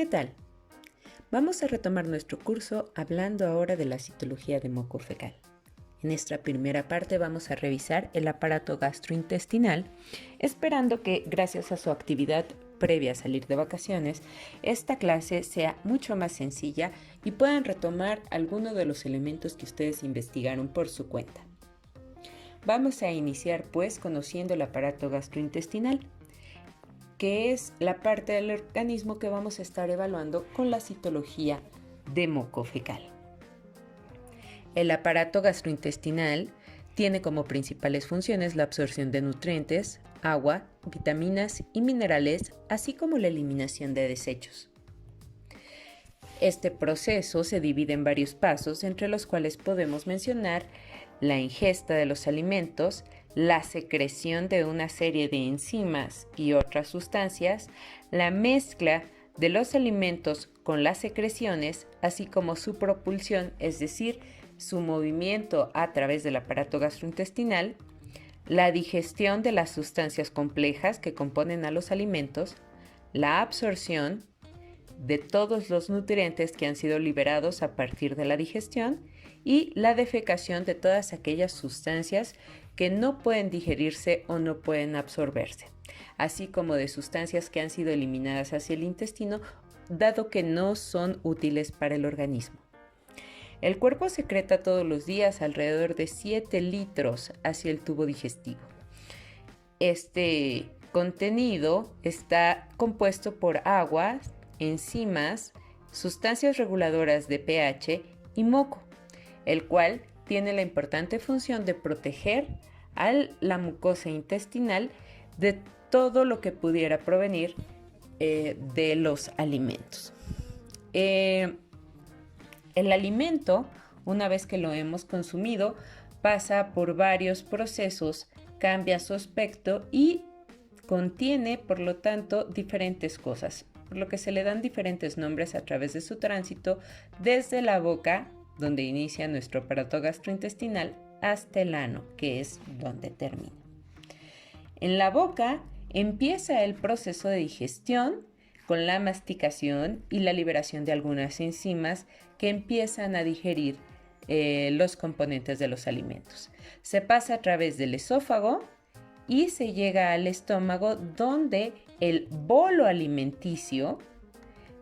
¿Qué tal? Vamos a retomar nuestro curso hablando ahora de la citología de moco fecal. En esta primera parte vamos a revisar el aparato gastrointestinal, esperando que gracias a su actividad previa a salir de vacaciones, esta clase sea mucho más sencilla y puedan retomar algunos de los elementos que ustedes investigaron por su cuenta. Vamos a iniciar pues conociendo el aparato gastrointestinal, que es la parte del organismo que vamos a estar evaluando con la citología de moco fecal. El aparato gastrointestinal tiene como principales funciones la absorción de nutrientes, agua, vitaminas y minerales, así como la eliminación de desechos. Este proceso se divide en varios pasos, entre los cuales podemos mencionar la ingesta de los alimentos, la secreción de una serie de enzimas y otras sustancias, la mezcla de los alimentos con las secreciones, así como su propulsión, es decir, su movimiento a través del aparato gastrointestinal, la digestión de las sustancias complejas que componen a los alimentos, la absorción de todos los nutrientes que han sido liberados a partir de la digestión y la defecación de todas aquellas sustancias que no pueden digerirse o no pueden absorberse, así como de sustancias que han sido eliminadas hacia el intestino, dado que no son útiles para el organismo. El cuerpo secreta todos los días alrededor de 7 litros hacia el tubo digestivo. Este contenido está compuesto por agua, enzimas, sustancias reguladoras de pH y moco, el cual tiene la importante función de proteger a la mucosa intestinal de todo lo que pudiera provenir de los alimentos. El alimento, una vez que lo hemos consumido, pasa por varios procesos, cambia su aspecto y contiene, por lo tanto, diferentes cosas, por lo que se le dan diferentes nombres a través de su tránsito desde la boca, donde inicia nuestro aparato gastrointestinal, hasta el ano, que es donde termina. En la boca empieza el proceso de digestión con la masticación y la liberación de algunas enzimas que empiezan a digerir los componentes de los alimentos. Se pasa a través del esófago y se llega al estómago, donde el bolo alimenticio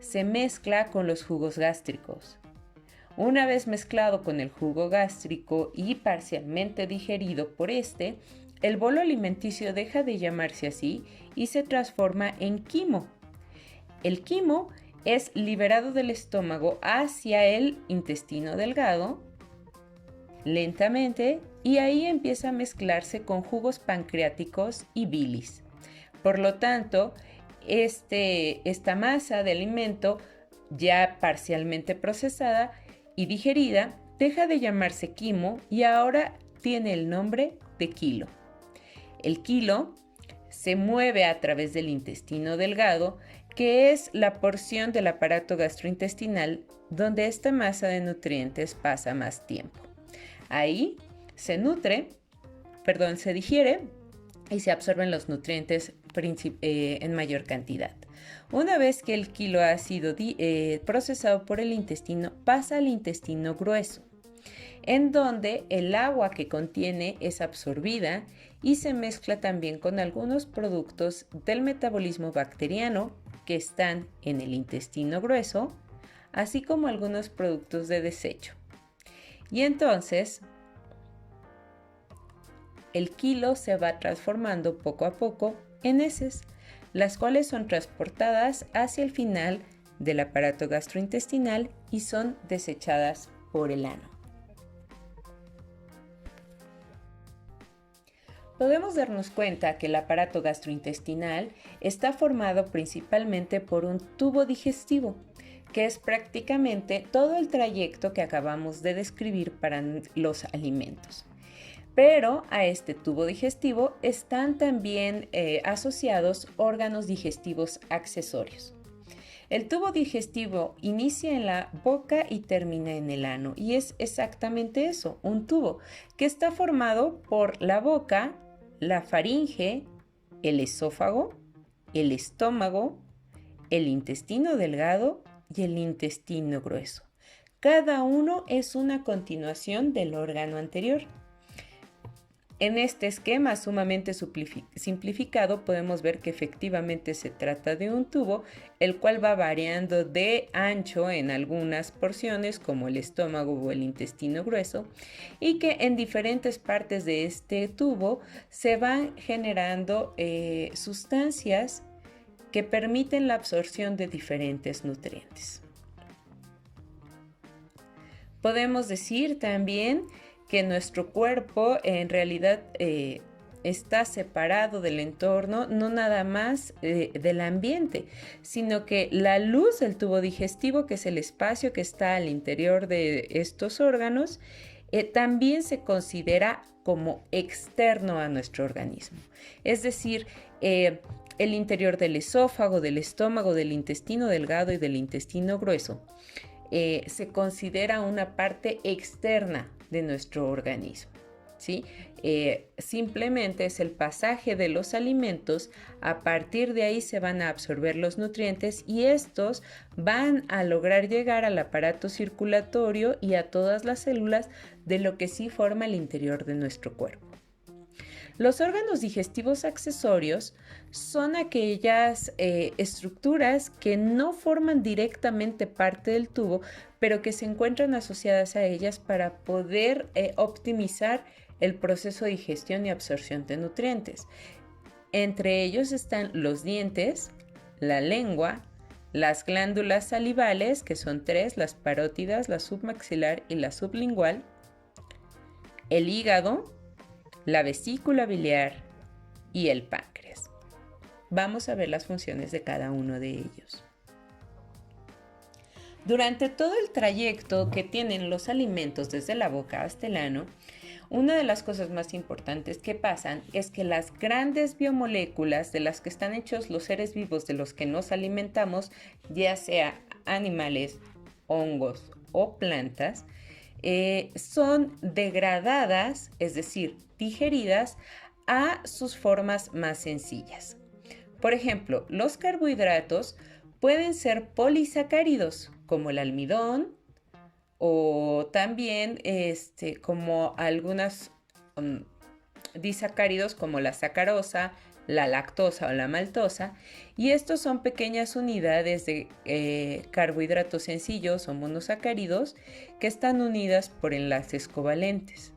se mezcla con los jugos gástricos. Una vez mezclado con el jugo gástrico y parcialmente digerido por este, el bolo alimenticio deja de llamarse así y se transforma en quimo. El quimo es liberado del estómago hacia el intestino delgado lentamente y ahí empieza a mezclarse con jugos pancreáticos y bilis. Por lo tanto, esta masa de alimento ya parcialmente procesada y digerida deja de llamarse quimo y ahora tiene el nombre de quilo. El quilo se mueve a través del intestino delgado, que es la porción del aparato gastrointestinal donde esta masa de nutrientes pasa más tiempo. Ahí se digiere y se absorben los nutrientes en mayor cantidad. Una vez que el quilo ha sido procesado por el intestino, pasa al intestino grueso, en donde el agua que contiene es absorbida y se mezcla también con algunos productos del metabolismo bacteriano que están en el intestino grueso, así como algunos productos de desecho. Y entonces, el quilo se va transformando poco a poco en heces, las cuales son transportadas hacia el final del aparato gastrointestinal y son desechadas por el ano. Podemos darnos cuenta que el aparato gastrointestinal está formado principalmente por un tubo digestivo, que es prácticamente todo el trayecto que acabamos de describir para los alimentos. Pero a este tubo digestivo están también asociados órganos digestivos accesorios. El tubo digestivo inicia en la boca y termina en el ano, y es exactamente eso, un tubo que está formado por la boca, la faringe, el esófago, el estómago, el intestino delgado y el intestino grueso. Cada uno es una continuación del órgano anterior. En este esquema sumamente simplificado podemos ver que efectivamente se trata de un tubo, el cual va variando de ancho en algunas porciones como el estómago o el intestino grueso, y que en diferentes partes de este tubo se van generando sustancias que permiten la absorción de diferentes nutrientes. Podemos decir también que nuestro cuerpo en realidad está separado del entorno, no nada más del ambiente, sino que la luz del tubo digestivo, que es el espacio que está al interior de estos órganos, también se considera como externo a nuestro organismo. Es decir, el interior del esófago, del estómago, del intestino delgado y del intestino grueso se considera una parte externa de nuestro organismo, ¿sí? Simplemente es el pasaje de los alimentos, a partir de ahí se van a absorber los nutrientes y estos van a lograr llegar al aparato circulatorio y a todas las células de lo que sí forma el interior de nuestro cuerpo. Los órganos digestivos accesorios son aquellas estructuras que no forman directamente parte del tubo, pero que se encuentran asociadas a ellas para poder optimizar el proceso de digestión y absorción de nutrientes. Entre ellos están los dientes, la lengua, las glándulas salivales, que son 3, las parótidas, la submaxilar y la sublingual, el hígado, la vesícula biliar y el páncreas. Vamos a ver las funciones de cada uno de ellos. Durante todo el trayecto que tienen los alimentos desde la boca hasta el ano, una de las cosas más importantes que pasan es que las grandes biomoléculas de las que están hechos los seres vivos de los que nos alimentamos, ya sea animales, hongos o plantas, son degradadas, es decir, digeridas a sus formas más sencillas. Por ejemplo, los carbohidratos pueden ser polisacáridos, como el almidón, o también como algunos disacáridos como la sacarosa, la lactosa o la maltosa, y estos son pequeñas unidades de carbohidratos sencillos o monosacáridos que están unidas por enlaces covalentes.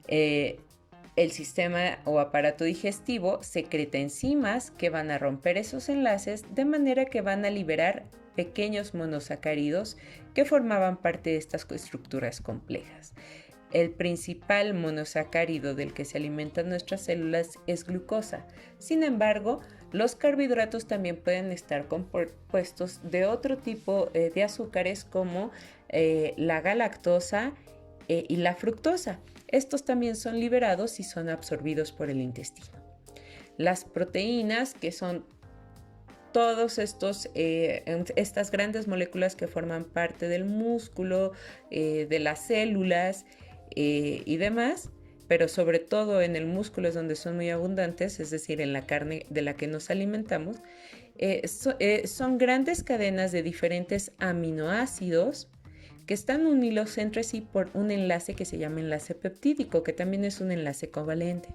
El sistema o aparato digestivo secreta enzimas que van a romper esos enlaces de manera que van a liberar pequeños monosacáridos que formaban parte de estas estructuras complejas. El principal monosacárido del que se alimentan nuestras células es glucosa. Sin embargo, los carbohidratos también pueden estar compuestos de otro tipo de azúcares como la galactosa y la fructosa. Estos también son liberados y son absorbidos por el intestino. Las proteínas, que son todos estas grandes moléculas que forman parte del músculo, de las células y demás, pero sobre todo en el músculo es donde son muy abundantes, es decir, en la carne de la que nos alimentamos, son grandes cadenas de diferentes aminoácidos que están unidos entre sí por un enlace que se llama enlace peptídico, que también es un enlace covalente.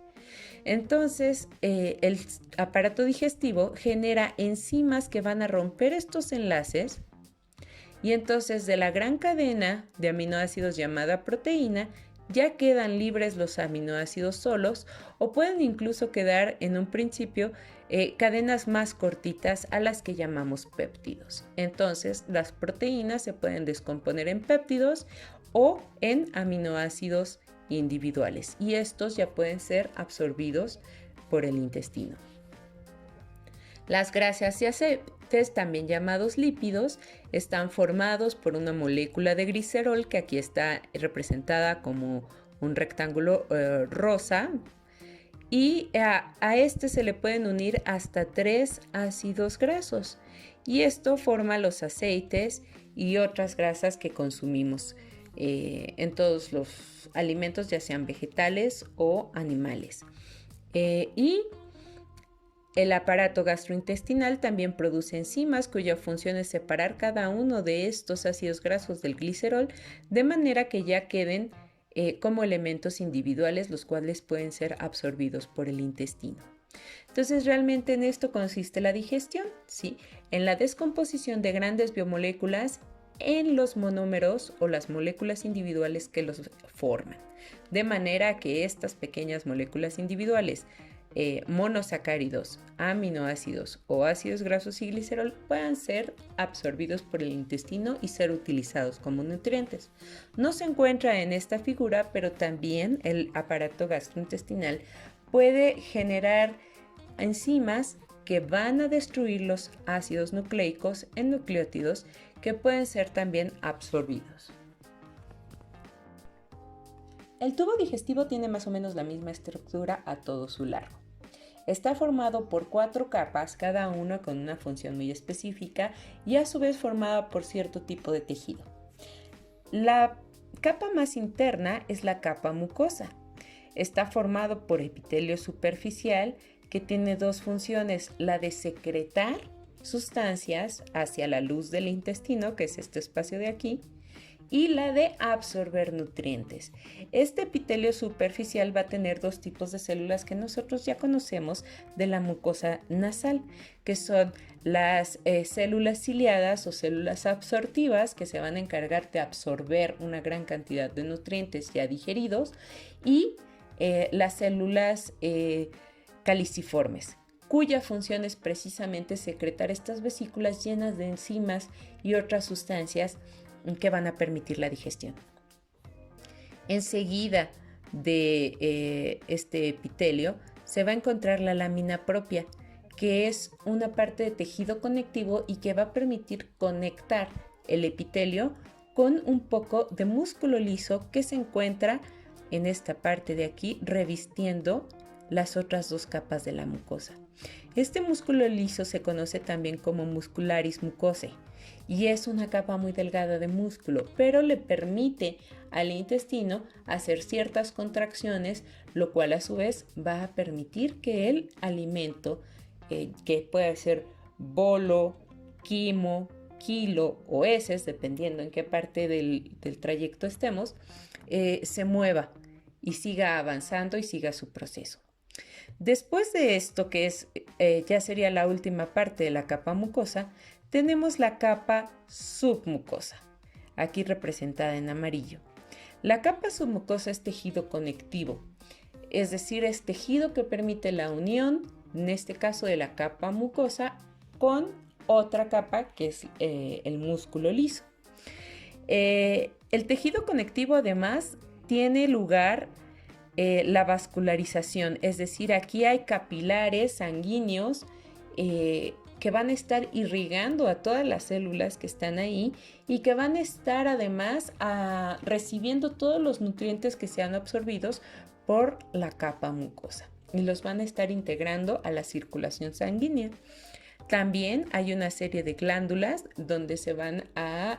Entonces, el aparato digestivo genera enzimas que van a romper estos enlaces y entonces de la gran cadena de aminoácidos llamada proteína ya quedan libres los aminoácidos solos o pueden incluso quedar en un principio cadenas más cortitas a las que llamamos péptidos. Entonces, las proteínas se pueden descomponer en péptidos o en aminoácidos individuales y estos ya pueden ser absorbidos por el intestino. Las grasas y aceites, también llamados lípidos, están formados por una molécula de glicerol que aquí está representada como un rectángulo rosa y a este se le pueden unir hasta 3 ácidos grasos y esto forma los aceites y otras grasas que consumimos en todos los alimentos, ya sean vegetales o animales. Y El aparato gastrointestinal también produce enzimas cuya función es separar cada uno de estos ácidos grasos del glicerol de manera que ya queden como elementos individuales los cuales pueden ser absorbidos por el intestino. Entonces realmente en esto consiste la digestión, ¿sí? En la descomposición de grandes biomoléculas en los monómeros o las moléculas individuales que los forman, de manera que estas pequeñas moléculas individuales, monosacáridos, aminoácidos o ácidos grasos y glicerol puedan ser absorbidos por el intestino y ser utilizados como nutrientes. No se encuentra en esta figura, pero también el aparato gastrointestinal puede generar enzimas que van a destruir los ácidos nucleicos en nucleótidos que pueden ser también absorbidos. El tubo digestivo tiene más o menos la misma estructura a todo su largo. Está formado por 4 capas, cada una con una función muy específica y a su vez formada por cierto tipo de tejido. La capa más interna es la capa mucosa. Está formado por epitelio superficial que tiene 2 funciones, la de secretar sustancias hacia la luz del intestino, que es este espacio de aquí, y la de absorber nutrientes. Este epitelio superficial va a tener 2 tipos de células que nosotros ya conocemos de la mucosa nasal, que son las células ciliadas o células absortivas que se van a encargar de absorber una gran cantidad de nutrientes ya digeridos y las células caliciformes, cuya función es precisamente secretar estas vesículas llenas de enzimas y otras sustancias que van a permitir la digestión. Enseguida de este epitelio se va a encontrar la lámina propia, que es una parte de tejido conectivo y que va a permitir conectar el epitelio con un poco de músculo liso que se encuentra en esta parte de aquí revistiendo las otras 2 capas de la mucosa. Este músculo liso se conoce también como muscularis mucosae y es una capa muy delgada de músculo, pero le permite al intestino hacer ciertas contracciones, lo cual a su vez va a permitir que el alimento, que puede ser bolo, quimo, kilo o heces, dependiendo en qué parte del trayecto estemos, se mueva y siga avanzando y siga su proceso. Después de esto, que es ya sería la última parte de la capa mucosa, tenemos la capa submucosa, aquí representada en amarillo. La capa submucosa es tejido conectivo, es decir, es tejido que permite la unión, en este caso de la capa mucosa, con otra capa que es el músculo liso. El tejido conectivo además tiene lugar la vascularización, es decir, aquí hay capilares sanguíneos que van a estar irrigando a todas las células que están ahí y que van a estar además recibiendo todos los nutrientes que sean absorbidos por la capa mucosa y los van a estar integrando a la circulación sanguínea. También hay una serie de glándulas donde se van a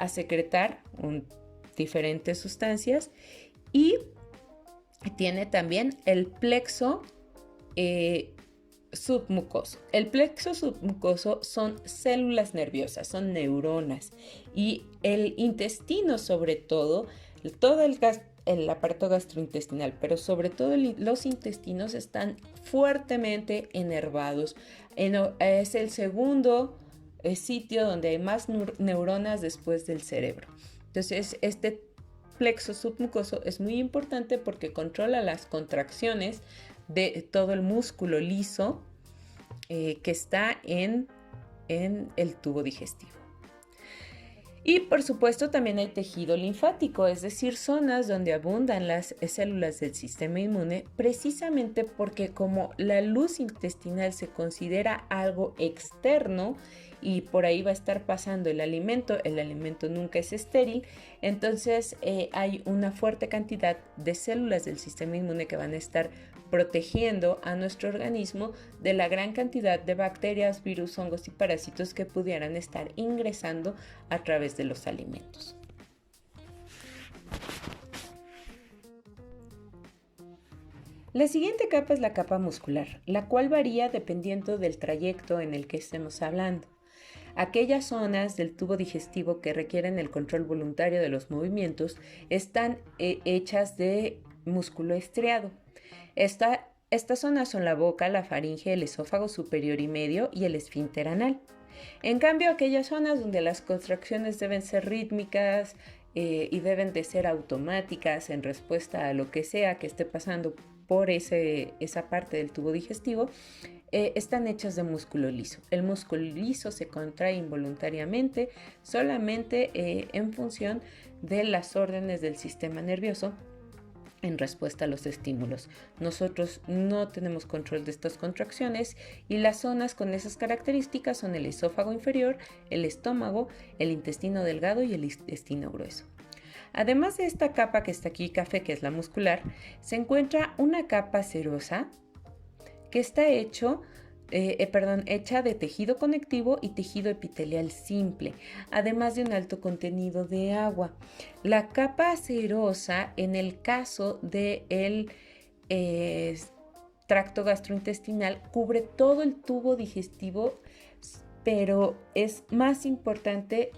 secretar diferentes sustancias y tiene también el plexo submucoso. El plexo submucoso son células nerviosas, son neuronas y el intestino sobre todo el aparato gastrointestinal, pero sobre todo los intestinos están fuertemente inervados. Es el segundo sitio donde hay más neuronas después del cerebro. Entonces, este plexo submucoso es muy importante porque controla las contracciones de todo el músculo liso que está en el tubo digestivo. Y por supuesto también hay tejido linfático, es decir, zonas donde abundan las células del sistema inmune, precisamente porque como la luz intestinal se considera algo externo y por ahí va a estar pasando el alimento nunca es estéril, entonces hay una fuerte cantidad de células del sistema inmune que van a estar protegiendo a nuestro organismo de la gran cantidad de bacterias, virus, hongos y parásitos que pudieran estar ingresando a través de los alimentos. La siguiente capa es la capa muscular, la cual varía dependiendo del trayecto en el que estemos hablando. Aquellas zonas del tubo digestivo que requieren el control voluntario de los movimientos están hechas de músculo estriado. Estas zonas son la boca, la faringe, el esófago superior y medio y el esfínter anal. En cambio, aquellas zonas donde las contracciones deben ser rítmicas y deben de ser automáticas en respuesta a lo que sea que esté pasando por esa parte del tubo digestivo, están hechas de músculo liso. El músculo liso se contrae involuntariamente solamente en función de las órdenes del sistema nervioso en respuesta a los estímulos. Nosotros no tenemos control de estas contracciones y las zonas con esas características son el esófago inferior, el estómago, el intestino delgado y el intestino grueso. Además de esta capa que está aquí café, que es la muscular, se encuentra una capa serosa que está hecha de tejido conectivo y tejido epitelial simple, además de un alto contenido de agua. La capa serosa, en el caso del tracto gastrointestinal, cubre todo el tubo digestivo, pero es más importante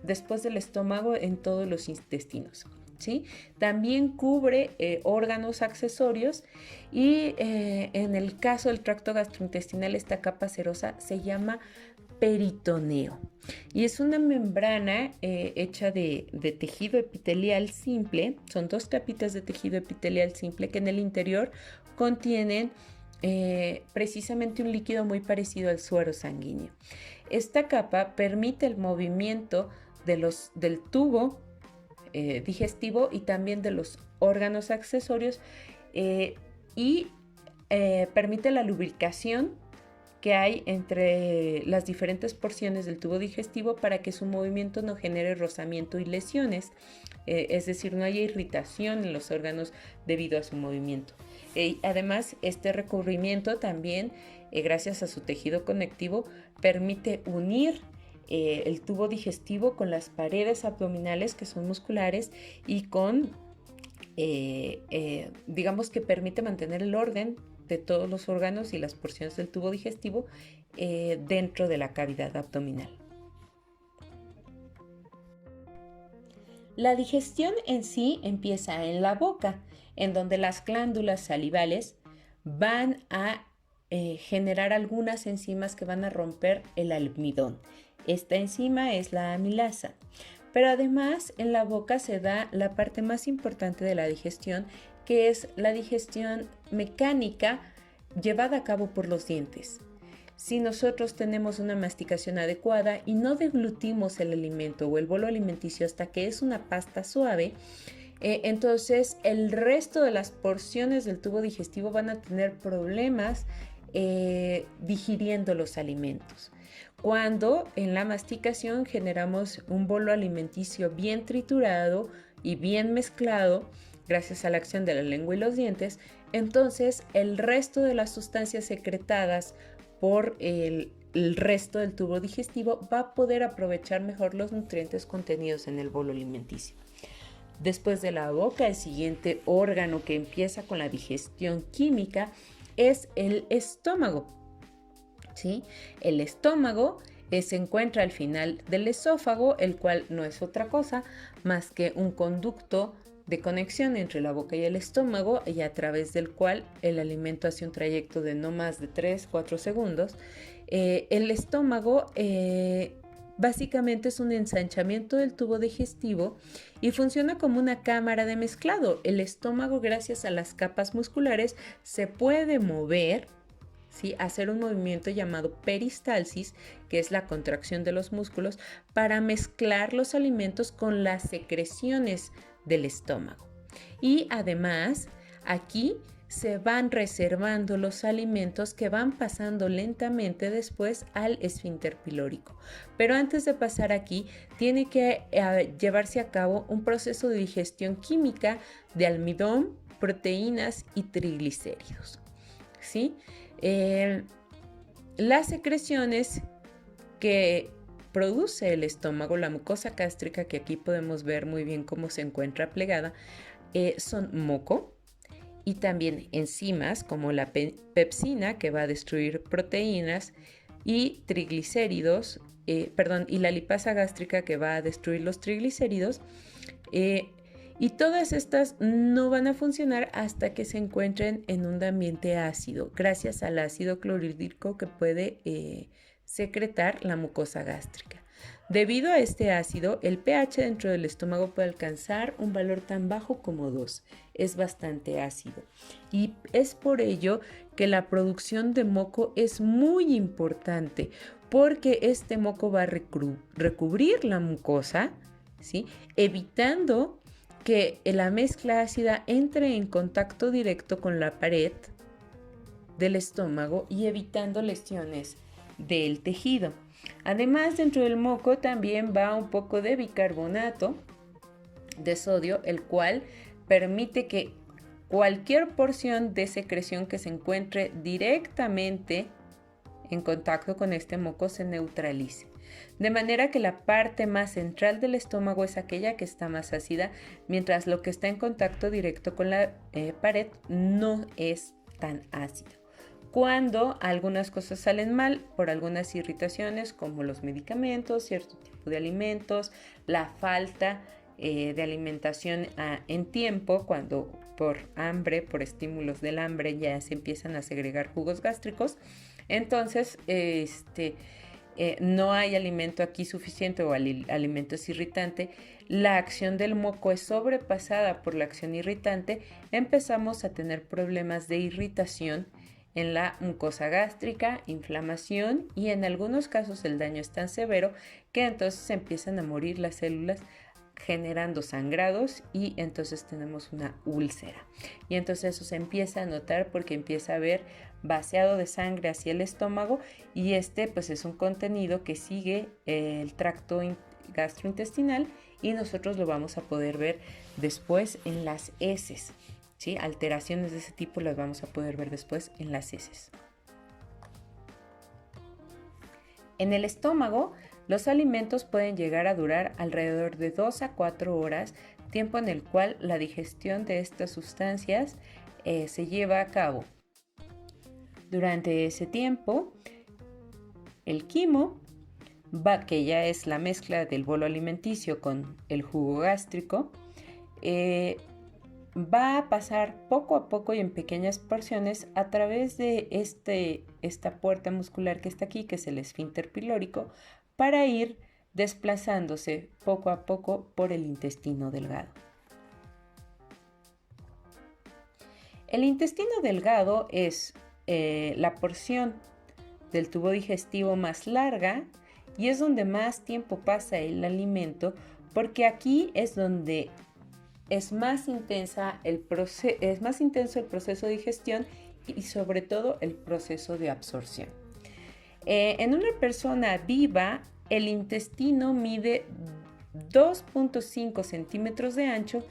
después del estómago en todos los intestinos. ¿Sí? También cubre órganos accesorios y en el caso del tracto gastrointestinal esta capa serosa se llama peritoneo y es una membrana hecha de tejido epitelial simple. Son dos capitas de tejido epitelial simple que en el interior contienen precisamente un líquido muy parecido al suero sanguíneo. Esta capa permite el movimiento del tubo digestivo y también de los órganos accesorios y permite la lubricación que hay entre las diferentes porciones del tubo digestivo para que su movimiento no genere rozamiento y lesiones, es decir, no haya irritación en los órganos debido a su movimiento. Además, este recubrimiento también, gracias a su tejido conectivo, permite unir el tubo digestivo con las paredes abdominales que son musculares y con, digamos que permite mantener el orden de todos los órganos y las porciones del tubo digestivo dentro de la cavidad abdominal. La digestión en sí empieza en la boca, en donde las glándulas salivales van a generar algunas enzimas que van a romper el almidón. Esta enzima es la amilasa. Pero además en la boca se da la parte más importante de la digestión, que es la digestión mecánica llevada a cabo por los dientes. Si nosotros tenemos una masticación adecuada y no deglutimos el alimento o el bolo alimenticio hasta que es una pasta suave, entonces el resto de las porciones del tubo digestivo van a tener problemas digiriendo los alimentos. Cuando en la masticación generamos un bolo alimenticio bien triturado y bien mezclado, gracias a la acción de la lengua y los dientes, entonces el resto de las sustancias secretadas por el resto del tubo digestivo va a poder aprovechar mejor los nutrientes contenidos en el bolo alimenticio. Después de la boca, el siguiente órgano que empieza con la digestión química es el estómago. ¿Sí? El estómago se encuentra al final del esófago, el cual no es otra cosa más que un conducto de conexión entre la boca y el estómago y a través del cual el alimento hace un trayecto de no más de 3-4 segundos. El estómago básicamente es un ensanchamiento del tubo digestivo y funciona como una cámara de mezclado. El estómago, gracias a las capas musculares, se puede mover, ¿sí? Hacer un movimiento llamado peristalsis, que es la contracción de los músculos, para mezclar los alimentos con las secreciones del estómago. Y además, aquí se van reservando los alimentos que van pasando lentamente después al esfínter pilórico. Pero antes de pasar aquí, tiene que llevarse a cabo un proceso de digestión química de almidón, proteínas y triglicéridos, ¿sí? Las secreciones que produce el estómago, la mucosa gástrica, que aquí podemos ver muy bien cómo se encuentra plegada, son moco y también enzimas como la pepsina, que va a destruir proteínas, y triglicéridos, y la lipasa gástrica, que va a destruir los triglicéridos. Y todas estas no van a funcionar hasta que se encuentren en un ambiente ácido, gracias al ácido clorhídrico que puede secretar la mucosa gástrica. Debido a este ácido, el pH dentro del estómago puede alcanzar un valor tan bajo como 2. Es bastante ácido. Y es por ello que la producción de moco es muy importante, porque este moco va a recubrir la mucosa, ¿sí?, evitando que la mezcla ácida entre en contacto directo con la pared del estómago y evitando lesiones del tejido. Además, dentro del moco también va un poco de bicarbonato de sodio, el cual permite que cualquier porción de secreción que se encuentre directamente en contacto con este moco se neutralice. De manera que la parte más central del estómago es aquella que está más ácida, mientras lo que está en contacto directo con la pared no es tan ácido. Cuando algunas cosas salen mal por algunas irritaciones, como los medicamentos, cierto tipo de alimentos, la falta de alimentación en tiempo, cuando por hambre, por estímulos del hambre ya se empiezan a segregar jugos gástricos, entonces no hay alimento aquí suficiente o alimento es irritante, la acción del moco es sobrepasada por la acción irritante, empezamos a tener problemas de irritación en la mucosa gástrica, inflamación, y en algunos casos el daño es tan severo que entonces empiezan a morir las células generando sangrados y entonces tenemos una úlcera. Y entonces eso se empieza a notar porque empieza a haber vaciado de sangre hacia el estómago y pues es un contenido que sigue el tracto gastrointestinal y nosotros lo vamos a poder ver después en las heces. ¿Sí? Alteraciones de ese tipo las vamos a poder ver después en las heces. En el estómago, los alimentos pueden llegar a durar alrededor de 2 a 4 horas, tiempo en el cual la digestión de estas sustancias se lleva a cabo. Durante ese tiempo, el quimo, que ya es la mezcla del bolo alimenticio con el jugo gástrico, va a pasar poco a poco y en pequeñas porciones a través de esta puerta muscular que está aquí, que es el esfínter pilórico, para ir desplazándose poco a poco por el intestino delgado. El intestino delgado es la porción del tubo digestivo más larga y es donde más tiempo pasa el alimento, porque aquí es donde es más intenso el proceso de digestión y sobre todo el proceso de absorción. En una persona viva, el intestino mide 2.5 centímetros de ancho,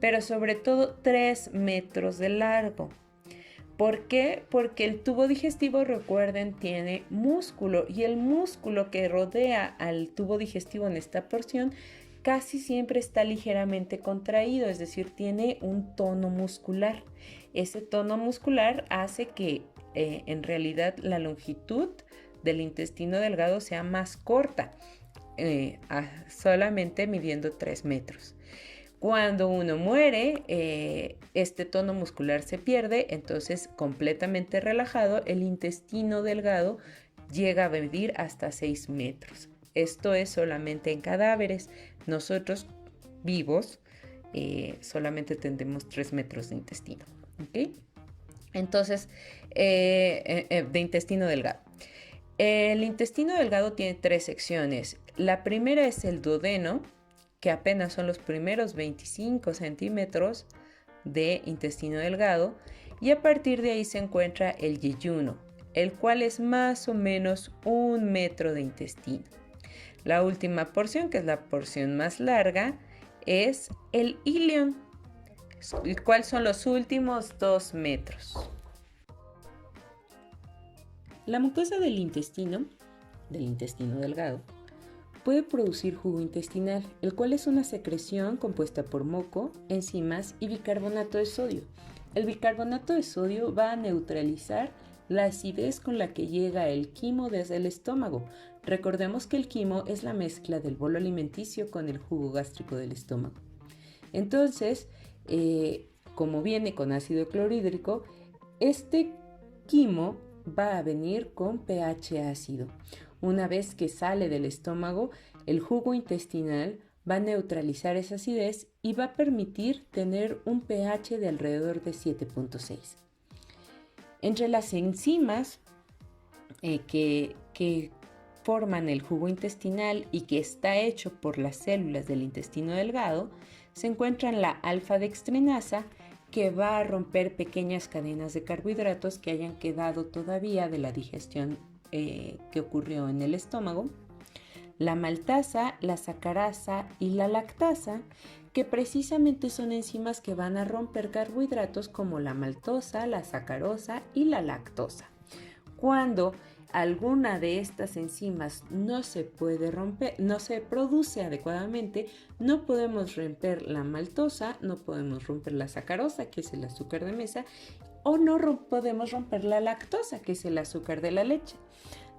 pero sobre todo 3 metros de largo. ¿Por qué? Porque el tubo digestivo, recuerden, tiene músculo y el músculo que rodea al tubo digestivo en esta porción casi siempre está ligeramente contraído, es decir, tiene un tono muscular. Ese tono muscular hace que en realidad la longitud del intestino delgado sea más corta, solamente midiendo 3 metros. Cuando uno muere, este tono muscular se pierde, entonces completamente relajado, el intestino delgado llega a medir hasta 6 metros. Esto es solamente en cadáveres. Nosotros vivos solamente tendremos 3 metros de intestino. ¿Okay? Entonces, de intestino delgado. El intestino delgado tiene 3 secciones. La primera es el duodeno, que apenas son los primeros 25 centímetros de intestino delgado, y a partir de ahí se encuentra el yeyuno, el cual es más o menos 1 metro de intestino. La última porción, que es la porción más larga, es el ilion, el cual son los últimos 2 metros. La mucosa del intestino delgado, puede producir jugo intestinal, el cual es una secreción compuesta por moco, enzimas y bicarbonato de sodio. El bicarbonato de sodio va a neutralizar la acidez con la que llega el quimo desde el estómago. Recordemos que el quimo es la mezcla del bolo alimenticio con el jugo gástrico del estómago. Entonces, como viene con ácido clorhídrico, este quimo va a venir con pH ácido. Una vez que sale del estómago, el jugo intestinal va a neutralizar esa acidez y va a permitir tener un pH de alrededor de 7.6. Entre las enzimas que forman el jugo intestinal y que está hecho por las células del intestino delgado, se encuentran la alfa-dextrinasa, que va a romper pequeñas cadenas de carbohidratos que hayan quedado todavía de la digestión que ocurrió en el estómago, la maltasa, la sacarasa y la lactasa, que precisamente son enzimas que van a romper carbohidratos como la maltosa, la sacarosa y la lactosa. Cuando alguna de estas enzimas no se puede romper, no se produce adecuadamente, no podemos romper la maltosa, no podemos romper la sacarosa, que es el azúcar de mesa, o no podemos romper la lactosa, que es el azúcar de la leche.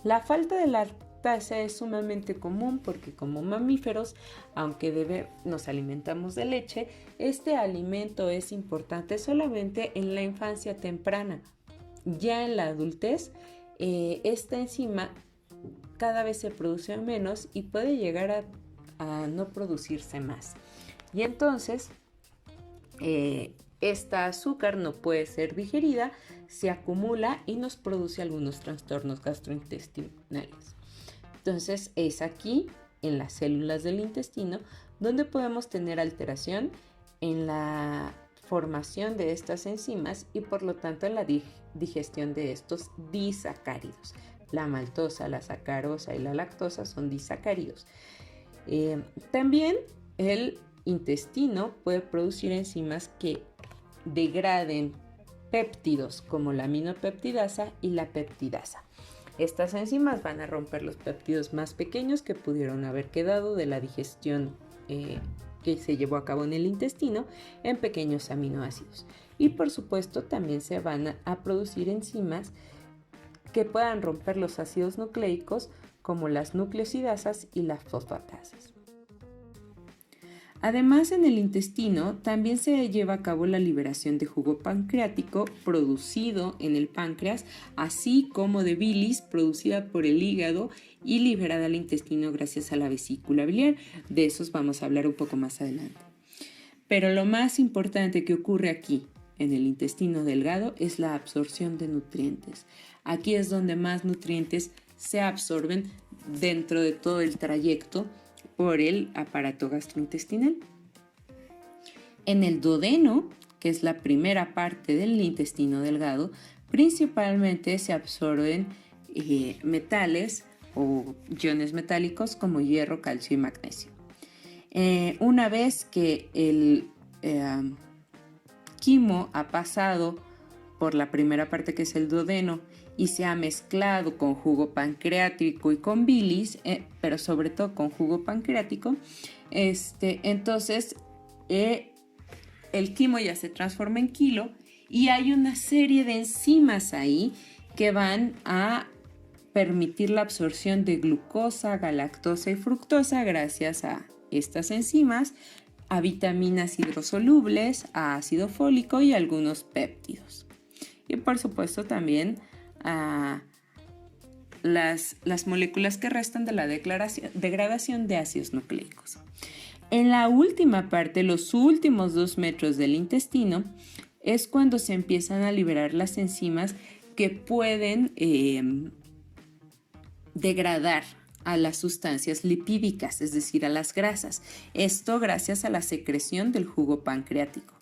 La falta de lactasa es sumamente común porque como mamíferos, aunque nos alimentamos de leche, este alimento es importante solamente en la infancia temprana. Ya en la adultez, esta enzima cada vez se produce menos y puede llegar a no producirse más. Y entonces, esta azúcar no puede ser digerida, se acumula y nos produce algunos trastornos gastrointestinales. Entonces, es aquí, en las células del intestino, donde podemos tener alteración en la formación de estas enzimas y por lo tanto en la digestión de estos disacáridos. La maltosa, la sacarosa y la lactosa son disacáridos. También el intestino puede producir enzimas que degraden péptidos como la aminopeptidasa y la peptidasa. Estas enzimas van a romper los péptidos más pequeños que pudieron haber quedado de la digestión que se llevó a cabo en el intestino en pequeños aminoácidos. Y por supuesto también se van a producir enzimas que puedan romper los ácidos nucleicos como las nucleosidasas y las fosfatasas. Además, en el intestino también se lleva a cabo la liberación de jugo pancreático producido en el páncreas, así como de bilis producida por el hígado y liberada al intestino gracias a la vesícula biliar. De esos vamos a hablar un poco más adelante. Pero lo más importante que ocurre aquí, en el intestino delgado, es la absorción de nutrientes. Aquí es donde más nutrientes se absorben dentro de todo el trayecto por el aparato gastrointestinal. En el duodeno, que es la primera parte del intestino delgado, principalmente se absorben metales o iones metálicos como hierro, calcio y magnesio. Una vez que el quimo ha pasado por la primera parte, que es el duodeno, y se ha mezclado con jugo pancreático y con bilis, pero sobre todo con jugo pancreático, entonces el quimo ya se transforma en quilo y hay una serie de enzimas ahí que van a permitir la absorción de glucosa, galactosa y fructosa gracias a estas enzimas, a vitaminas hidrosolubles, a ácido fólico y algunos péptidos. Y por supuesto también a las moléculas que restan de la degradación de ácidos nucleicos. En la última parte, los últimos 2 metros del intestino, es cuando se empiezan a liberar las enzimas que pueden degradar a las sustancias lipídicas, es decir, a las grasas. Esto gracias a la secreción del jugo pancreático.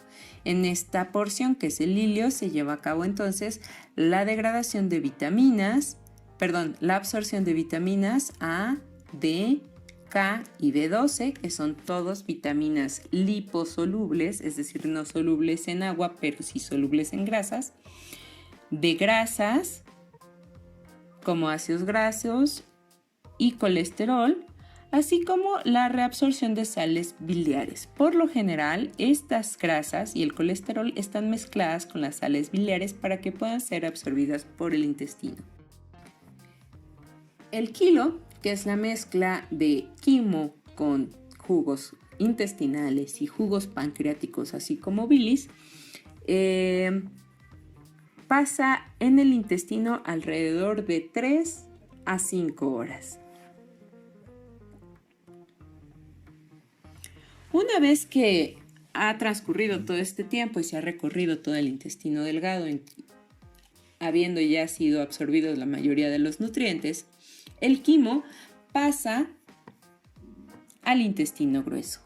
En esta porción, que es el ilio, se lleva a cabo entonces la degradación de la absorción de vitaminas A, D, K y B12, que son todos vitaminas liposolubles, es decir, no solubles en agua, pero sí solubles en grasas, de grasas como ácidos grasos y colesterol, así como la reabsorción de sales biliares. Por lo general, estas grasas y el colesterol están mezcladas con las sales biliares para que puedan ser absorbidas por el intestino. El quilo, que es la mezcla de quimo con jugos intestinales y jugos pancreáticos, así como bilis, pasa en el intestino alrededor de 3 a 5 horas. Una vez que ha transcurrido todo este tiempo y se ha recorrido todo el intestino delgado, habiendo ya sido absorbidos la mayoría de los nutrientes, el quimo pasa al intestino grueso.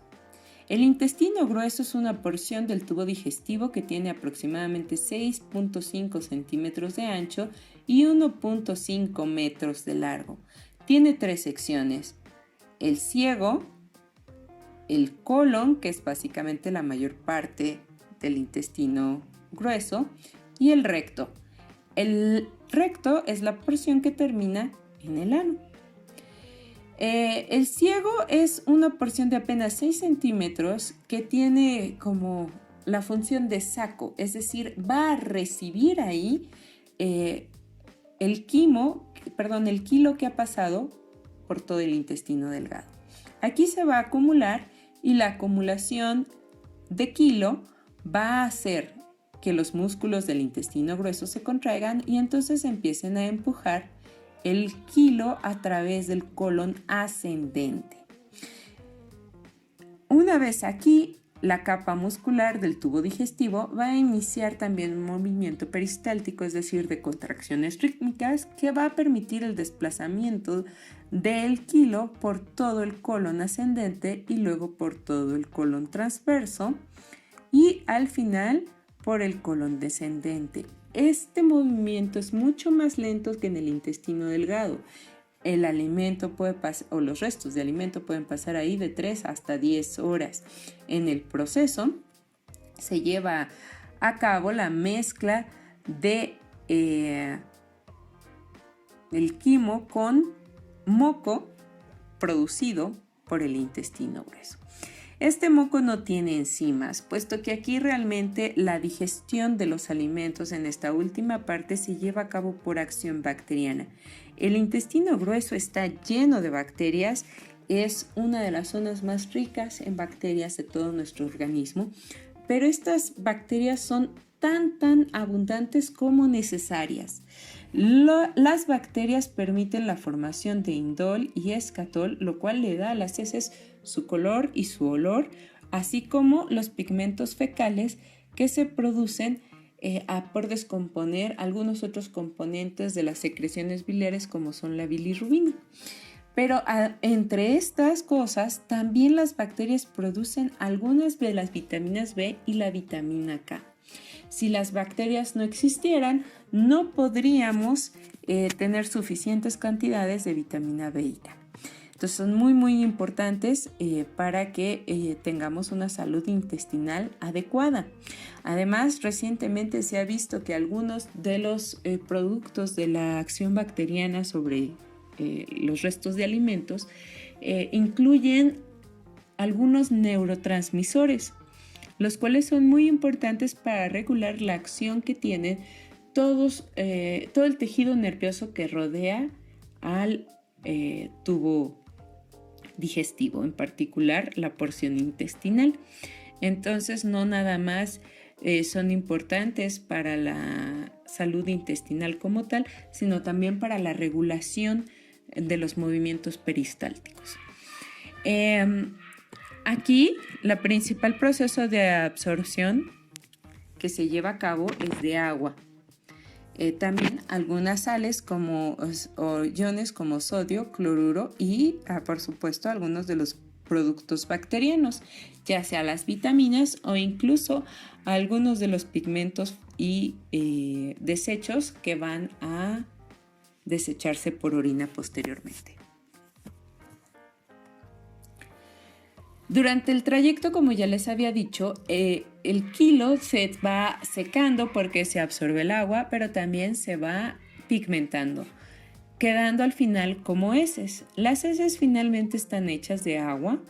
El intestino grueso es una porción del tubo digestivo que tiene aproximadamente 6.5 centímetros de ancho y 1.5 metros de largo. Tiene 3 secciones: el ciego, el colon, que es básicamente la mayor parte del intestino grueso, y el recto. El recto es la porción que termina en el ano. El ciego es una porción de apenas 6 centímetros que tiene como la función de saco, es decir, va a recibir ahí el kilo que ha pasado por todo el intestino delgado. Aquí se va a acumular y la acumulación de kilo va a hacer que los músculos del intestino grueso se contraigan y entonces empiecen a empujar el kilo a través del colon ascendente. Una vez aquí, la capa muscular del tubo digestivo va a iniciar también un movimiento peristáltico, es decir, de contracciones rítmicas, que va a permitir el desplazamiento del kilo por todo el colon ascendente y luego por todo el colon transverso y al final por el colon descendente. Este movimiento es mucho más lento que en el intestino delgado. El alimento puede pasar, o los restos de alimento pueden pasar ahí de 3 hasta 10 horas. En el proceso se lleva a cabo la mezcla de el quimo con moco producido por el intestino grueso. Este moco no tiene enzimas, puesto que aquí realmente la digestión de los alimentos en esta última parte se lleva a cabo por acción bacteriana. El intestino grueso está lleno de bacterias, es una de las zonas más ricas en bacterias de todo nuestro organismo, pero estas bacterias son tan abundantes como necesarias. Las bacterias permiten la formación de indol y escatol, lo cual le da a las heces su color y su olor, así como los pigmentos fecales que se producen por descomponer algunos otros componentes de las secreciones biliares como son la bilirrubina. Pero entre estas cosas también las bacterias producen algunas de las vitaminas B y la vitamina K. Si las bacterias no existieran, no podríamos tener suficientes cantidades de vitamina B y K. Entonces son muy importantes para que tengamos una salud intestinal adecuada. Además, recientemente se ha visto que algunos de los productos de la acción bacteriana sobre los restos de alimentos incluyen algunos neurotransmisores, los cuales son muy importantes para regular la acción que tiene todo el tejido nervioso que rodea al tubo digestivo, en particular la porción intestinal. Entonces, no nada más son importantes para la salud intestinal como tal, sino también para la regulación de los movimientos peristálticos. Aquí, el principal proceso de absorción que se lleva a cabo es de agua. También algunas sales o iones como sodio, cloruro y, por supuesto, algunos de los productos bacterianos, ya sea las vitaminas o incluso algunos de los pigmentos y desechos que van a desecharse por orina posteriormente. Durante el trayecto, como ya les había dicho, el kilo se va secando porque se absorbe el agua, pero también se va pigmentando. quedando al final como heces. Las heces finalmente están hechas de agua,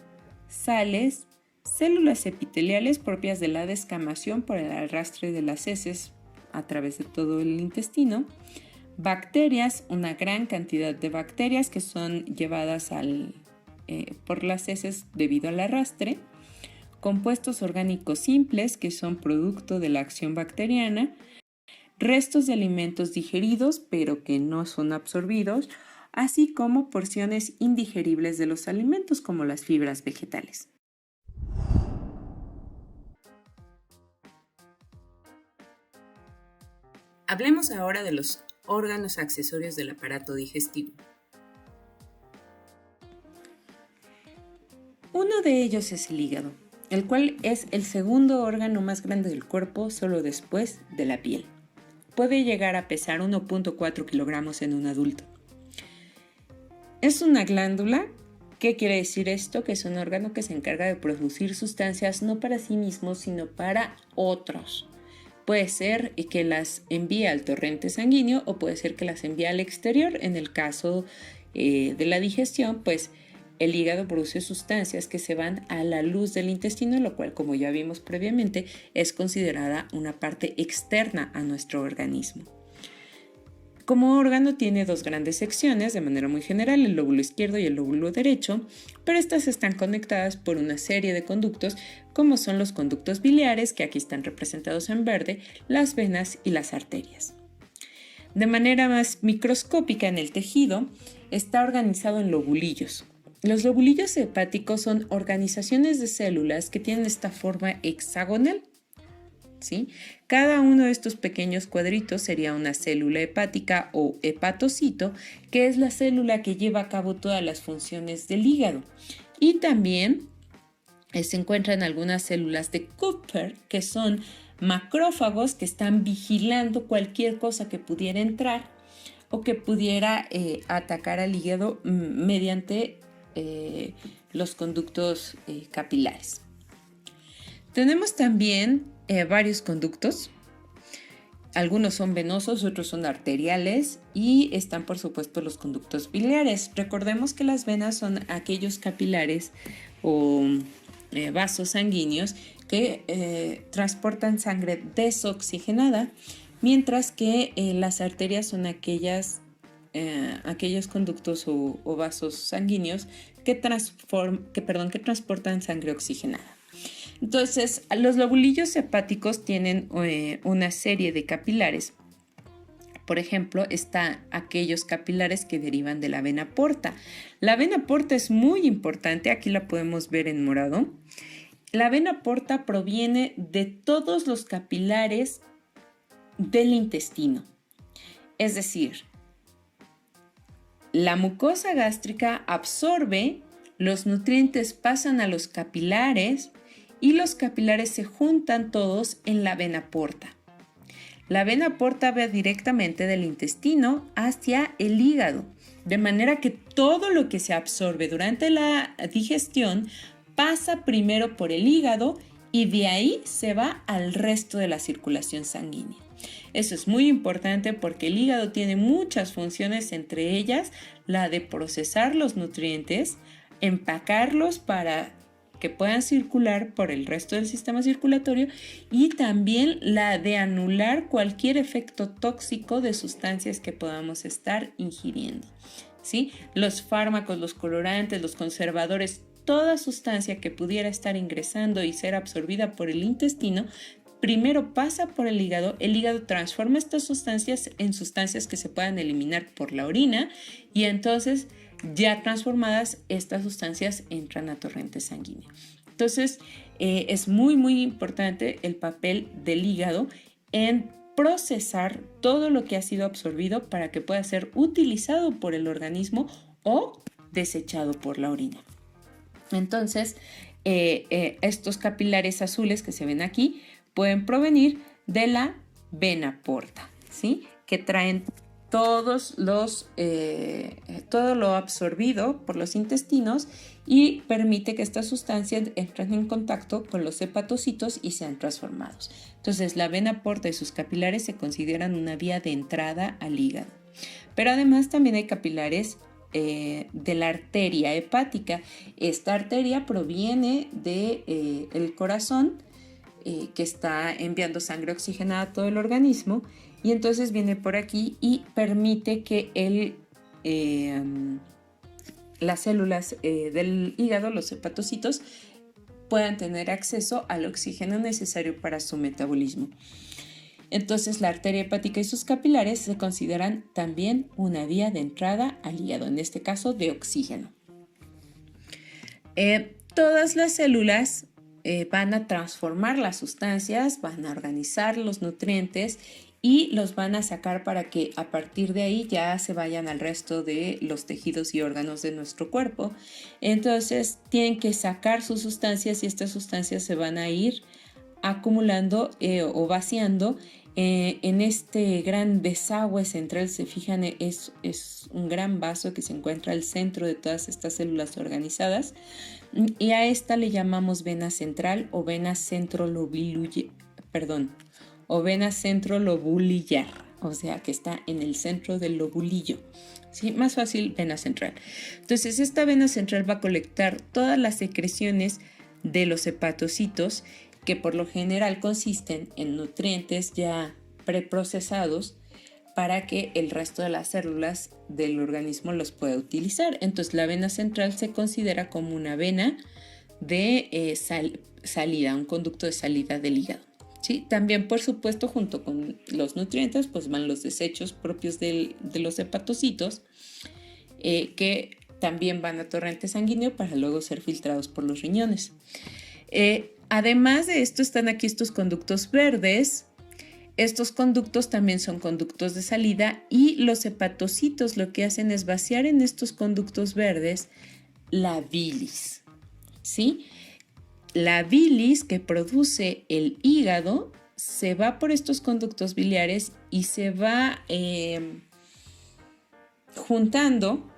sales, células epiteliales propias de la descamación por el arrastre de las heces a través de todo el intestino, bacterias, una gran cantidad de bacterias que son llevadas por las heces debido al arrastre, compuestos orgánicos simples que son producto de la acción bacteriana, restos de alimentos digeridos pero que no son absorbidos, así como porciones indigeribles de los alimentos como las fibras vegetales. Hablemos ahora de los órganos accesorios del aparato digestivo. Uno de ellos es el hígado, el cual es el segundo órgano más grande del cuerpo solo después de la piel. Puede llegar a pesar 1.4 kilogramos en un adulto. Es una glándula. ¿Qué quiere decir esto? Que es un órgano que se encarga de producir sustancias no para sí mismo, sino para otros. Puede ser que las envíe al torrente sanguíneo o puede ser que las envíe al exterior. En el caso de la digestión, pues el hígado produce sustancias que se van a la luz del intestino, lo cual, como ya vimos previamente, es considerada una parte externa a nuestro organismo. Como órgano tiene dos grandes secciones, de manera muy general, el lóbulo izquierdo y el lóbulo derecho, pero estas están conectadas por una serie de conductos, como son los conductos biliares, que aquí están representados en verde, las venas y las arterias. De manera más microscópica en el tejido, está organizado en lobulillos. Los lobulillos hepáticos son organizaciones de células que tienen esta forma hexagonal, ¿sí? Cada uno de estos pequeños cuadritos sería una célula hepática o hepatocito, que es la célula que lleva a cabo todas las funciones del hígado. Y también se encuentran algunas células de Kupffer, que son macrófagos que están vigilando cualquier cosa que pudiera entrar o que pudiera atacar al hígado mediante los conductos capilares. Tenemos también varios conductos. Algunos son venosos, otros son arteriales y están por supuesto los conductos biliares. Recordemos que las venas son aquellos capilares o vasos sanguíneos que transportan sangre desoxigenada, mientras que las arterias son aquellos conductos o vasos sanguíneos que transportan sangre oxigenada. Entonces, los lobulillos hepáticos tienen una serie de capilares. Por ejemplo, están aquellos capilares que derivan de la vena porta. La vena porta es muy importante, aquí la podemos ver en morado. La vena porta proviene de todos los capilares del intestino. Es decir, la mucosa gástrica absorbe, los nutrientes pasan a los capilares y los capilares se juntan todos en la vena porta. La vena porta va directamente del intestino hacia el hígado, de manera que todo lo que se absorbe durante la digestión pasa primero por el hígado y de ahí se va al resto de la circulación sanguínea. Eso es muy importante porque el hígado tiene muchas funciones, entre ellas la de procesar los nutrientes, empacarlos para que puedan circular por el resto del sistema circulatorio y también la de anular cualquier efecto tóxico de sustancias que podamos estar ingiriendo, ¿sí? Los fármacos, los colorantes, los conservadores, toda sustancia que pudiera estar ingresando y ser absorbida por el intestino, primero pasa por el hígado transforma estas sustancias en sustancias que se puedan eliminar por la orina y entonces ya transformadas estas sustancias entran a torrente sanguíneo. Entonces es muy importante el papel del hígado en procesar todo lo que ha sido absorbido para que pueda ser utilizado por el organismo o desechado por la orina. Entonces estos capilares azules que se ven aquí pueden provenir de la vena porta, ¿sí? Que traen todo lo absorbido por los intestinos y permite que estas sustancias entren en contacto con los hepatocitos y sean transformados. Entonces, la vena porta y sus capilares se consideran una vía de entrada al hígado. Pero además también hay capilares de la arteria hepática. Esta arteria proviene del corazón, que está enviando sangre oxigenada a todo el organismo, y entonces viene por aquí y permite que las células del hígado, los hepatocitos, puedan tener acceso al oxígeno necesario para su metabolismo. Entonces, la arteria hepática y sus capilares se consideran también una vía de entrada al hígado, en este caso de oxígeno. Todas las células van a transformar las sustancias, van a organizar los nutrientes y los van a sacar para que a partir de ahí ya se vayan al resto de los tejidos y órganos de nuestro cuerpo. Entonces tienen que sacar sus sustancias y estas sustancias se van a ir acumulando o vaciando en este gran desagüe central. Se fijan, es un gran vaso que se encuentra al centro de todas estas células organizadas, y a esta le llamamos vena central o vena centrolobulillar, o sea que está en el centro del lobulillo. ¿Sí? Más fácil, vena central. Entonces esta vena central va a colectar todas las secreciones de los hepatocitos, que por lo general consisten en nutrientes ya preprocesados para que el resto de las células del organismo los pueda utilizar. Entonces la vena central se considera como una vena de salida, un conducto de salida del hígado. ¿Sí? También, por supuesto, junto con los nutrientes, pues van los desechos propios de los hepatocitos, que también van a torrente sanguíneo para luego ser filtrados por los riñones. Además de esto están aquí estos conductos verdes. Estos conductos también son conductos de salida, y los hepatocitos lo que hacen es vaciar en estos conductos verdes la bilis, ¿sí? La bilis que produce el hígado se va por estos conductos biliares y se va juntando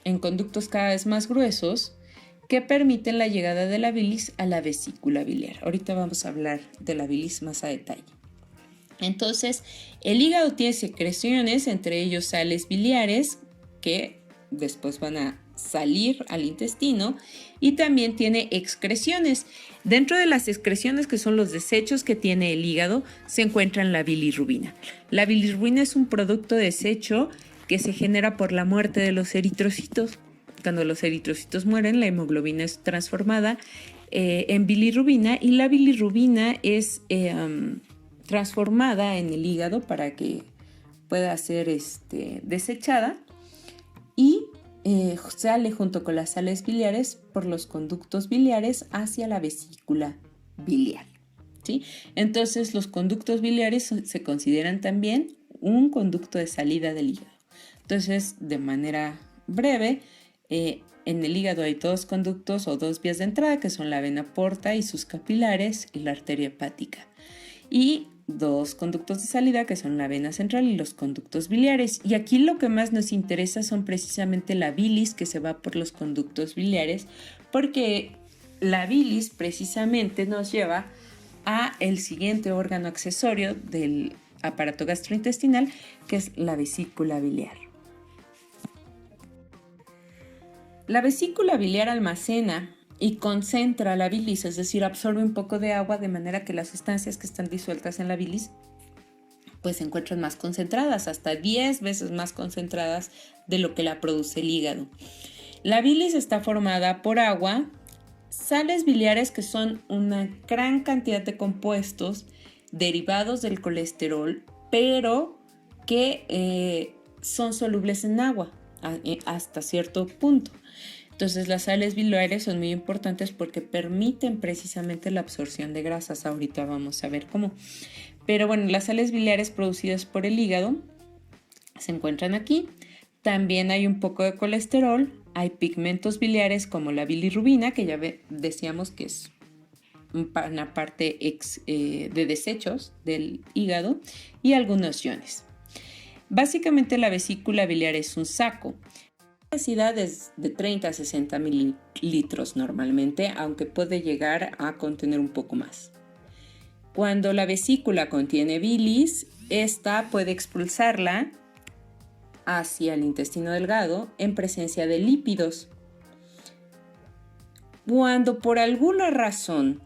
en conductos cada vez más gruesos que permiten la llegada de la bilis a la vesícula biliar. Ahorita vamos a hablar de la bilis más a detalle. Entonces, el hígado tiene secreciones, entre ellos sales biliares, que después van a salir al intestino, y también tiene excreciones. Dentro de las excreciones, que son los desechos que tiene el hígado, se encuentra la bilirrubina. La bilirrubina es un producto desecho que se genera por la muerte de los eritrocitos. Cuando los eritrocitos mueren, la hemoglobina es transformada en bilirrubina, y la bilirrubina es transformada en el hígado para que pueda ser desechada, y sale junto con las sales biliares por los conductos biliares hacia la vesícula biliar, ¿sí? Entonces los conductos biliares se consideran también un conducto de salida del hígado. Entonces, de manera breve, en el hígado hay dos conductos o dos vías de entrada, que son la vena porta y sus capilares y la arteria hepática, y dos conductos de salida, que son la vena central y los conductos biliares. Y aquí lo que más nos interesa son precisamente la bilis, que se va por los conductos biliares, porque la bilis precisamente nos lleva a el siguiente órgano accesorio del aparato gastrointestinal, que es la vesícula biliar. La vesícula biliar almacena y concentra la bilis, es decir, absorbe un poco de agua, de manera que las sustancias que están disueltas en la bilis pues se encuentran más concentradas, hasta 10 veces más concentradas de lo que la produce el hígado. La bilis está formada por agua, sales biliares, que son una gran cantidad de compuestos derivados del colesterol, pero que son solubles en agua hasta cierto punto. Entonces las sales biliares son muy importantes porque permiten precisamente la absorción de grasas. Ahorita vamos a ver cómo. Pero bueno, las sales biliares producidas por el hígado se encuentran aquí. También hay un poco de colesterol, hay pigmentos biliares como la bilirrubina, que ya decíamos que es una parte de desechos del hígado, y algunos iones. Básicamente la vesícula biliar es un saco. La capacidad es de 30 a 60 mililitros normalmente, aunque puede llegar a contener un poco más. Cuando la vesícula contiene bilis, esta puede expulsarla hacia el intestino delgado en presencia de lípidos. Cuando por alguna razón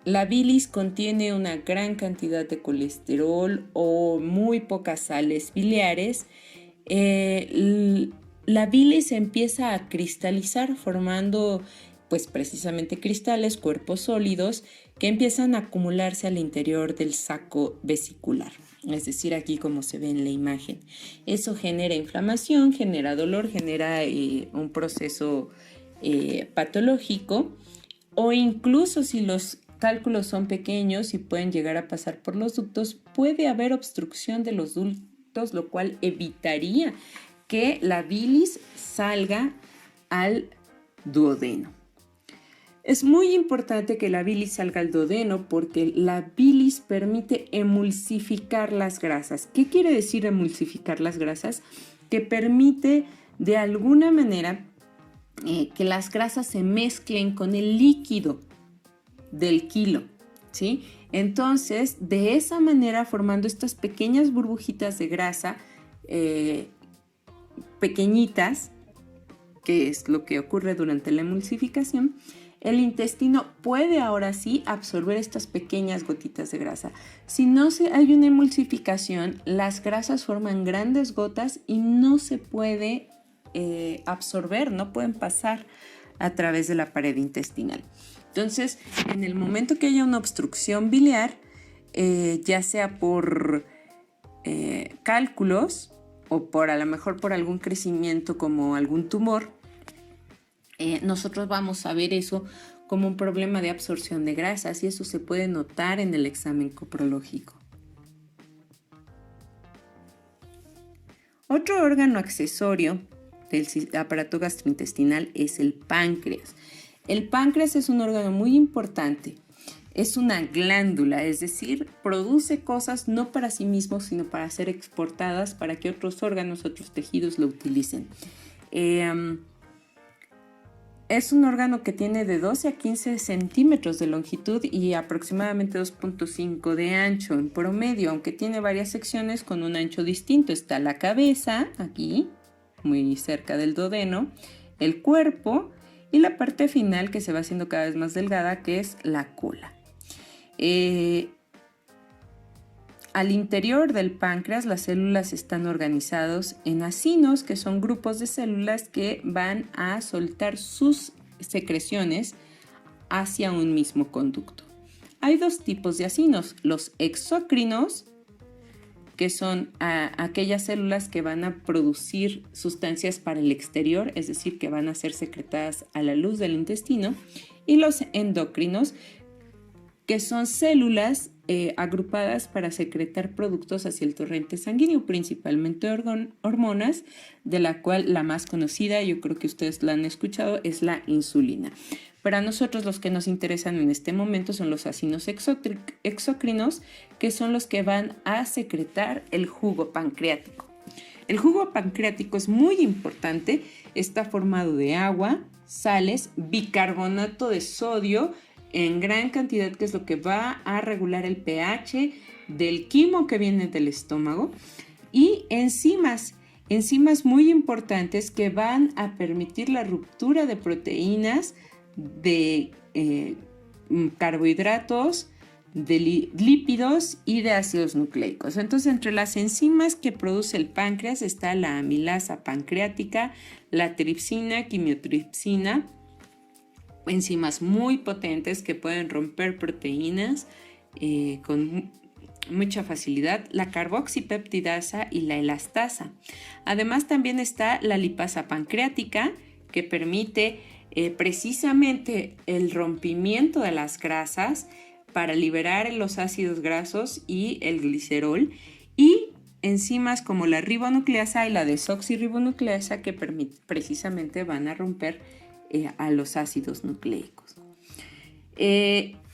la bilis contiene una gran cantidad de colesterol o muy pocas sales biliares, la bilis empieza a cristalizar formando pues precisamente cristales, cuerpos sólidos que empiezan a acumularse al interior del saco vesicular. Es decir, aquí como se ve en la imagen. Eso genera inflamación, genera dolor, genera un proceso patológico, o incluso si los cálculos son pequeños y pueden llegar a pasar por los ductos, puede haber obstrucción de los ductos, lo cual evitaría que la bilis salga al duodeno. Es muy importante que la bilis salga al duodeno porque la bilis permite emulsificar las grasas. ¿Qué quiere decir emulsificar las grasas? Que permite de alguna manera que las grasas se mezclen con el líquido del quilo, ¿sí? Entonces, de esa manera, formando estas pequeñas burbujitas de grasa pequeñitas, que es lo que ocurre durante la emulsificación, el intestino puede ahora sí absorber estas pequeñas gotitas de grasa. Si no hay una emulsificación, las grasas forman grandes gotas y no se puede absorber, no pueden pasar a través de la pared intestinal. Entonces, en el momento que haya una obstrucción biliar, ya sea por cálculos o a lo mejor por algún crecimiento como algún tumor, nosotros vamos a ver eso como un problema de absorción de grasas y eso se puede notar en el examen coprológico. Otro órgano accesorio del aparato gastrointestinal es el páncreas. El páncreas es un órgano muy importante. Es una glándula, es decir, produce cosas no para sí mismo, sino para ser exportadas para que otros órganos, otros tejidos lo utilicen. Es un órgano que tiene de 12 a 15 centímetros de longitud y aproximadamente 2.5 de ancho en promedio, aunque tiene varias secciones con un ancho distinto. Está la cabeza, aquí, muy cerca del duodeno, el cuerpo y la parte final que se va haciendo cada vez más delgada, que es la cola. Al interior del páncreas las células están organizadas en acinos, que son grupos de células que van a soltar sus secreciones hacia un mismo conducto. Hay dos tipos de acinos, los exócrinos, que son aquellas células que van a producir sustancias para el exterior, es decir, que van a ser secretadas a la luz del intestino, y los endocrinos, que son células agrupadas para secretar productos hacia el torrente sanguíneo, principalmente hormonas, de la cual la más conocida, yo creo que ustedes la han escuchado, es la insulina. Para nosotros los que nos interesan en este momento son los acinos exócrinos, que son los que van a secretar el jugo pancreático. El jugo pancreático es muy importante, está formado de agua, sales, bicarbonato de sodio en gran cantidad, que es lo que va a regular el pH del quimo que viene del estómago, y enzimas muy importantes que van a permitir la ruptura de proteínas, de carbohidratos, de lípidos y de ácidos nucleicos. Entonces, entre las enzimas que produce el páncreas está la amilasa pancreática, la tripsina, quimiotripsina, enzimas muy potentes que pueden romper proteínas con mucha facilidad, la carboxipeptidasa y la elastasa. Además, también está la lipasa pancreática, que permite precisamente el rompimiento de las grasas para liberar los ácidos grasos y el glicerol, y enzimas como la ribonucleasa y la desoxirribonucleasa que precisamente van a romper a los ácidos nucleicos.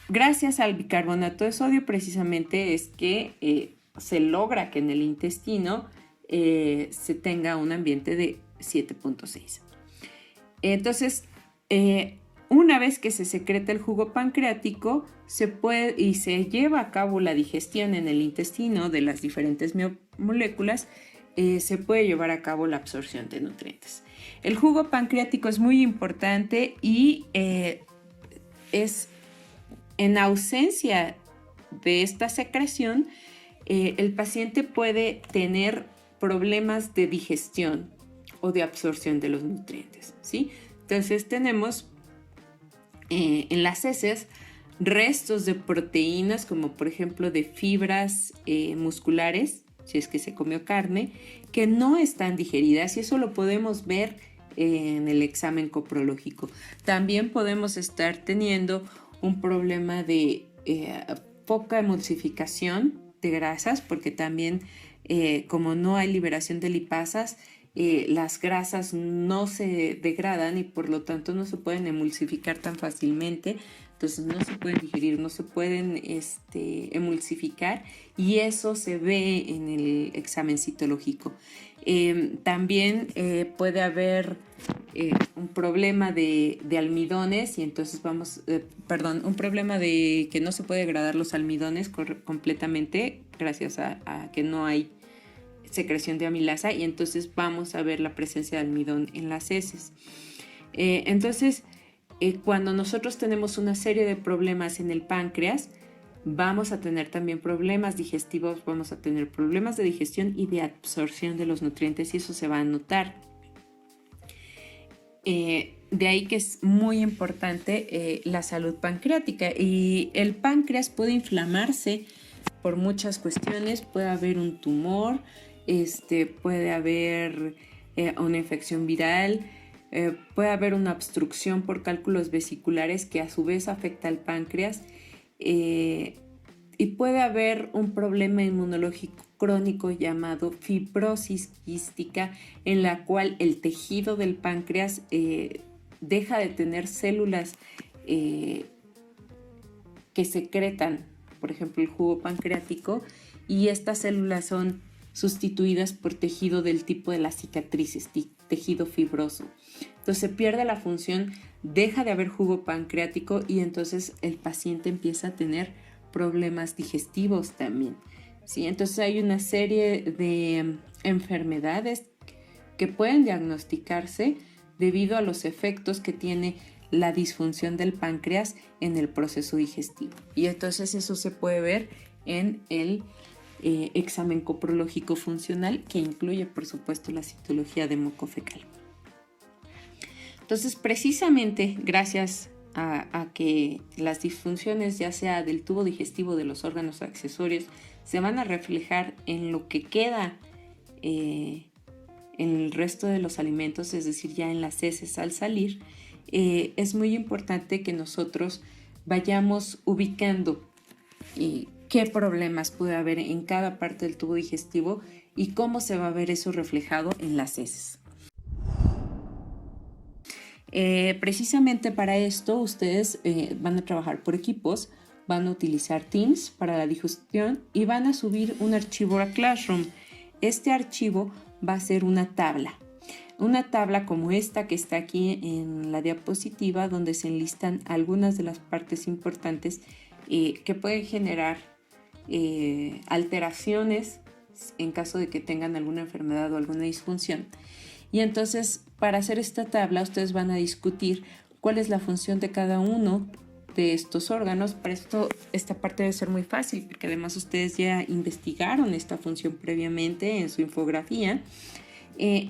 Gracias al bicarbonato de sodio precisamente es que se logra que en el intestino se tenga un ambiente de 7.6. Entonces, Una vez que se secreta el jugo pancreático, se lleva a cabo la digestión en el intestino de las diferentes moléculas, se puede llevar a cabo la absorción de nutrientes. El jugo pancreático es muy importante y es en ausencia de esta secreción, el paciente puede tener problemas de digestión o de absorción de los nutrientes, ¿sí? Entonces tenemos en las heces restos de proteínas, como por ejemplo de fibras musculares, si es que se comió carne, que no están digeridas, y eso lo podemos ver en el examen coprológico. También podemos estar teniendo un problema de poca emulsificación de grasas, porque también como no hay liberación de lipasas, las grasas no se degradan y por lo tanto no se pueden emulsificar tan fácilmente. Entonces no se pueden digerir, no se pueden emulsificar, y eso se ve en el examen citológico. También puede haber un problema de almidones, y entonces un problema de que no se puede degradar los almidones completamente gracias a que no hay secreción de amilasa, y entonces vamos a ver la presencia de almidón en las heces. Cuando nosotros tenemos una serie de problemas en el páncreas, vamos a tener también problemas digestivos, vamos a tener problemas de digestión y de absorción de los nutrientes, y eso se va a notar. De ahí que es muy importante la salud pancreática, y el páncreas puede inflamarse por muchas cuestiones. Puede haber un tumor, puede haber una infección viral, puede haber una obstrucción por cálculos vesiculares que a su vez afecta al páncreas, y puede haber un problema inmunológico crónico llamado fibrosis quística, en la cual el tejido del páncreas deja de tener células que secretan, por ejemplo, el jugo pancreático, y estas células son sustituidas por tejido del tipo de las cicatrices, tejido fibroso. Entonces se pierde la función, deja de haber jugo pancreático, y entonces el paciente empieza a tener problemas digestivos también, ¿sí? Entonces hay una serie de enfermedades que pueden diagnosticarse debido a los efectos que tiene la disfunción del páncreas en el proceso digestivo. Y entonces eso se puede ver en el examen coprológico funcional, que incluye por supuesto la citología de moco fecal. Entonces, precisamente gracias a que las disfunciones, ya sea del tubo digestivo, de los órganos accesorios, se van a reflejar en lo que queda en el resto de los alimentos, es decir, ya en las heces al salir, es muy importante que nosotros vayamos ubicando qué problemas puede haber en cada parte del tubo digestivo y cómo se va a ver eso reflejado en las heces. Precisamente para esto ustedes van a trabajar por equipos, van a utilizar Teams para la digestión y van a subir un archivo a Classroom. Este archivo va a ser una tabla como esta que está aquí en la diapositiva, donde se enlistan algunas de las partes importantes que pueden generar alteraciones en caso de que tengan alguna enfermedad o alguna disfunción. Y entonces, para hacer esta tabla, ustedes van a discutir cuál es la función de cada uno de estos órganos. Para esto, esta parte debe ser muy fácil, porque además ustedes ya investigaron esta función previamente en su infografía.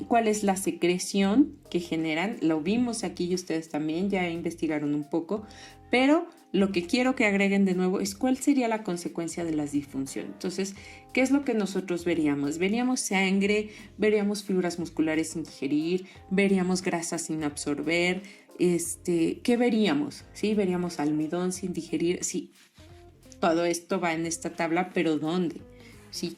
Cuál es la secreción que generan, lo vimos aquí y ustedes también ya investigaron un poco, pero lo que quiero que agreguen de nuevo es cuál sería la consecuencia de las disfunciones. Entonces, ¿qué es lo que nosotros veríamos? Veríamos sangre, veríamos fibras musculares sin digerir, veríamos grasas sin absorber, ¿qué veríamos? ¿Sí? Veríamos almidón sin digerir, sí, todo esto va en esta tabla, pero ¿dónde? Sí,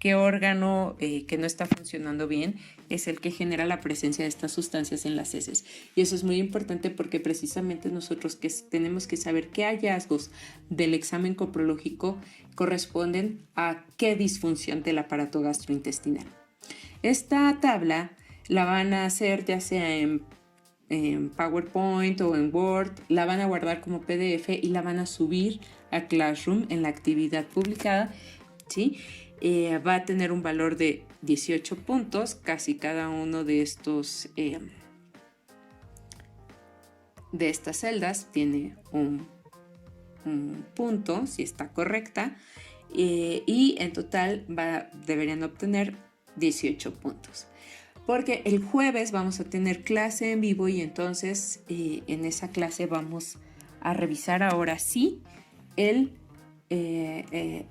¿Qué órgano que no está funcionando bien es el que genera la presencia de estas sustancias en las heces? Y eso es muy importante porque precisamente nosotros tenemos que saber qué hallazgos del examen coprológico corresponden a qué disfunción del aparato gastrointestinal. Esta tabla la van a hacer ya sea en en PowerPoint o en Word, la van a guardar como PDF y la van a subir a Classroom en la actividad publicada, ¿sí? Va a tener un valor de 18 puntos, casi cada uno de estos de estas celdas tiene un punto, si está correcta, y en total deberían obtener 18 puntos. Porque el jueves vamos a tener clase en vivo y entonces en esa clase vamos a revisar ahora sí el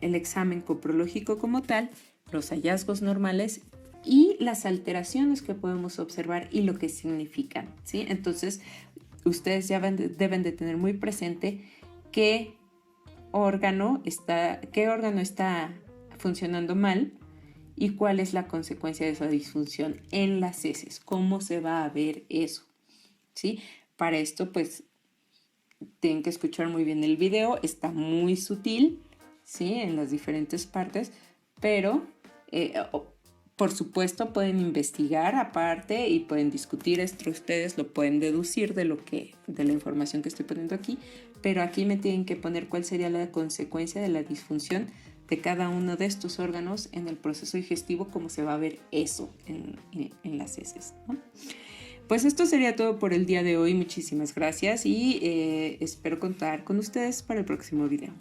examen coprológico como tal, los hallazgos normales y las alteraciones que podemos observar y lo que significan, ¿sí? Entonces, ustedes ya deben de tener muy presente qué órgano está funcionando mal y cuál es la consecuencia de esa disfunción en las heces, cómo se va a ver eso, ¿sí? Para esto, pues, tienen que escuchar muy bien el video, está muy sutil, ¿sí? En las diferentes partes, pero por supuesto pueden investigar aparte y pueden discutir esto, ustedes lo pueden deducir de la información que estoy poniendo aquí, pero aquí me tienen que poner cuál sería la consecuencia de la disfunción de cada uno de estos órganos en el proceso digestivo, cómo se va a ver eso en las heces, ¿no? Pues esto sería todo por el día de hoy. Muchísimas gracias y espero contar con ustedes para el próximo video.